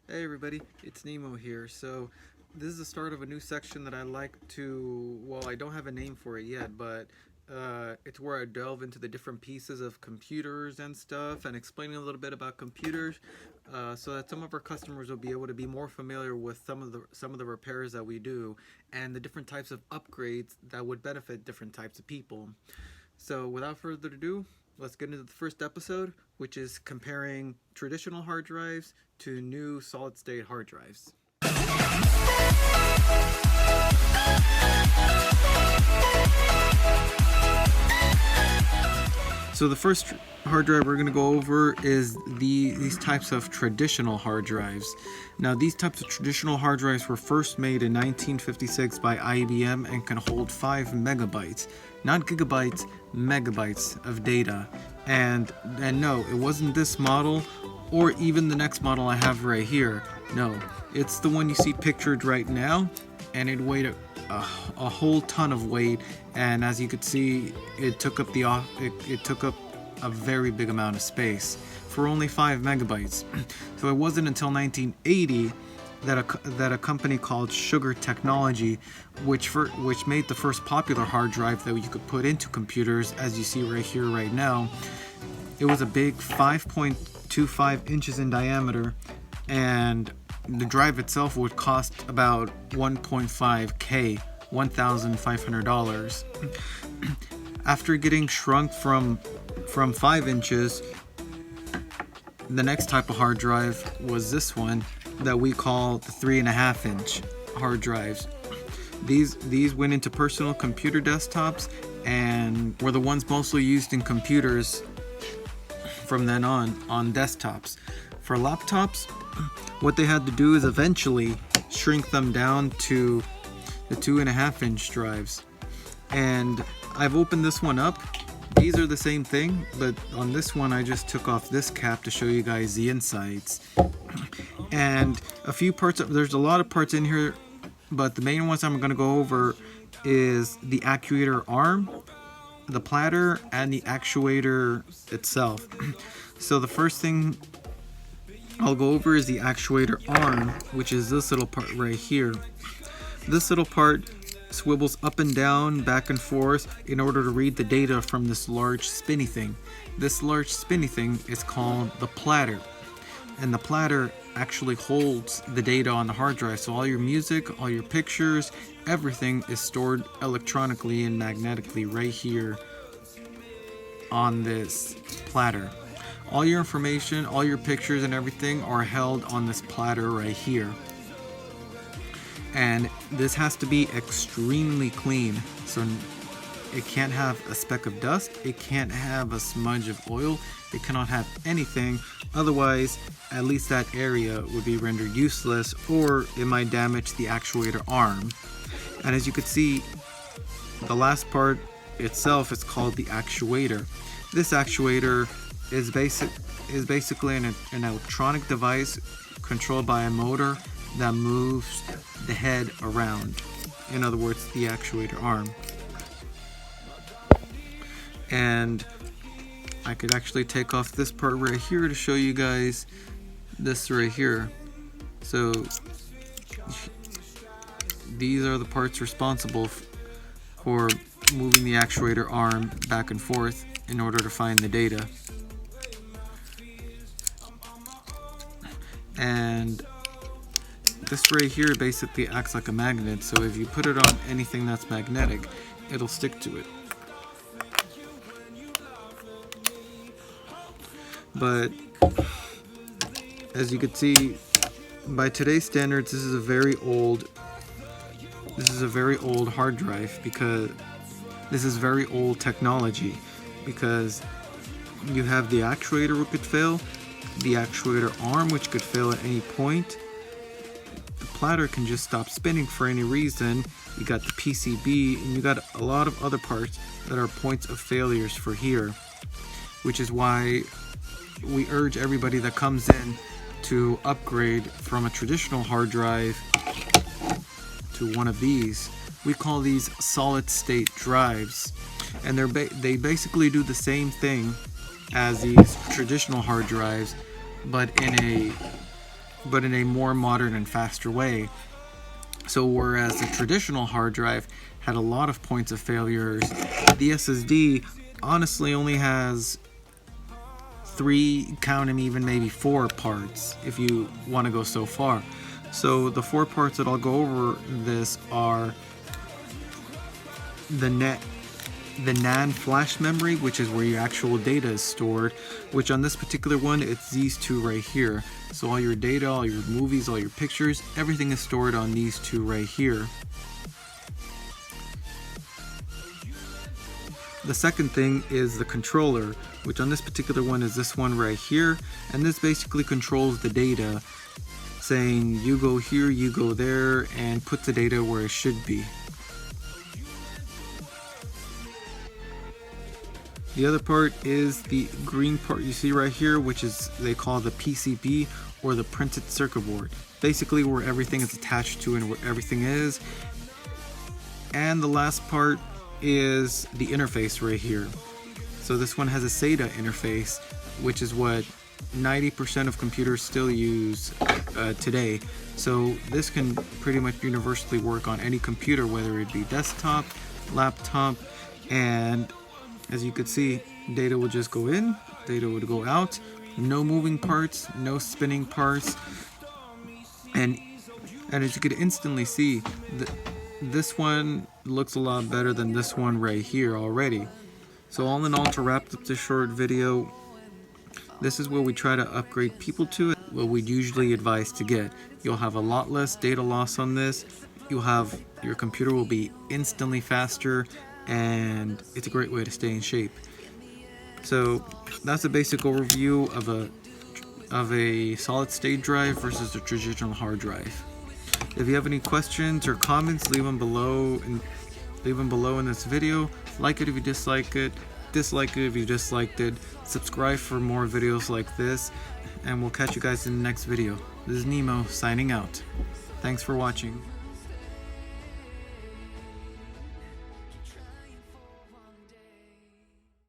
Hey everybody, it's Nemo here. So this is the start of a new section that I like to, well, I don't have a name for it yet, but it's where I delve into the different pieces of computers and stuff and explaining a little bit about computers, so that some of our customers will be able to be more familiar with some of the repairs that we do and the different types of upgrades that would benefit different types of people. So without further ado, let's get into the first episode, which is comparing traditional hard drives to new solid state hard drives. So the first hard drive we're going to go over is these types of traditional hard drives. Now these types of traditional hard drives were first made in 1956 by IBM and can hold 5 megabytes, not gigabytes, megabytes of data. And no, it wasn't this model or even the next model I have right here. No, it's the one you see pictured right now, and it weighed a whole ton of weight, and as you could see, it took up a very big amount of space for only 5 megabytes. So it wasn't until 1980 that a company called Sugar Technology, which made the first popular hard drive that you could put into computers, as you see right here right now. It was a big 5.25 inches in diameter, and the drive itself would cost about 1.5K, $1,500. After getting shrunk from 5 inches, the next type of hard drive was this one that we call the 3.5 inch hard drives. These went into personal computer desktops and were the ones mostly used in computers from then on desktops. For laptops, what they had to do is eventually shrink them down to the 2.5 inch drives. And I've opened this one up. These are the same thing, but on this one I just took off this cap to show you guys the insides. And a few parts, there's a lot of parts in here, but the main ones I'm going to go over is the actuator arm, the platter, and the actuator itself. So the first thing I'll go over is the actuator arm, which is this little part right here. This little part swivels up and down, back and forth, in order to read the data from this large spinny thing. This large spinny thing is called the platter, and the platter actually holds the data on the hard drive. So all your music, all your pictures, everything is stored electronically and magnetically right here on this platter. All your information, all your pictures and everything are held on this platter right here. And this has to be extremely clean, so it can't have a speck of dust, it can't have a smudge of oil, it cannot have anything, otherwise at least that area would be rendered useless, or it might damage the actuator arm. And as you can see, the last part itself is called the actuator. This actuator is basically an electronic device controlled by a motor that moves the head around. In other words, the actuator arm. And I could actually take off this part right here to show you guys this right here. So these are the parts responsible for moving the actuator arm back and forth in order to find the data. And this right here basically acts like a magnet, so if you put it on anything that's magnetic, it'll stick to it. But as you can see, by today's standards, this is a very old hard drive, because this is very old technology, because you have the actuator which could fail, the actuator arm which could fail at any point, the platter can just stop spinning for any reason, you got the PCB, and you got a lot of other parts that are points of failures for here, which is why we urge everybody that comes in to upgrade from a traditional hard drive to one of these. We call these solid state drives, and they basically do the same thing as these traditional hard drives, but in but in a more modern and faster way. So whereas the traditional hard drive had a lot of points of failures, the SSD honestly only has 3, count them, even maybe 4 parts if you want to go so far. So the 4 parts that I'll go over this are the NAND flash memory, which is where your actual data is stored, which on this particular one, it's these 2 right here. So all your data, all your movies, all your pictures, everything is stored on these 2 right here. The second thing is the controller, which on this particular one is this one right here, and this basically controls the data, saying you go here, you go there, and put the data where it should be. The other part is the green part you see right here, which is they call the PCB, or the printed circuit board. Basically where everything is attached to and where everything is. And the last part is the interface right here. So this one has a Sata interface, which is what 90% of computers still use today. So this can pretty much universally work on any computer, whether it be desktop, laptop, and as you could see, data will just go in, data would go out, no moving parts, no spinning parts, and as you could instantly see, this one looks a lot better than this one right here already. So all in all, to wrap up this short video, this is where we try to upgrade people to it, what we'd usually advise to get. You'll have a lot less data loss on this, your computer will be instantly faster, and it's a great way to stay in shape. So that's a basic overview of a solid state drive versus a traditional hard drive. If you have any questions or comments, leave them below in this video. Like it if you dislike it, dislike it if you disliked it, subscribe for more videos like this, and we'll catch you guys in the next video. This is Nemo signing out. Thanks for watching.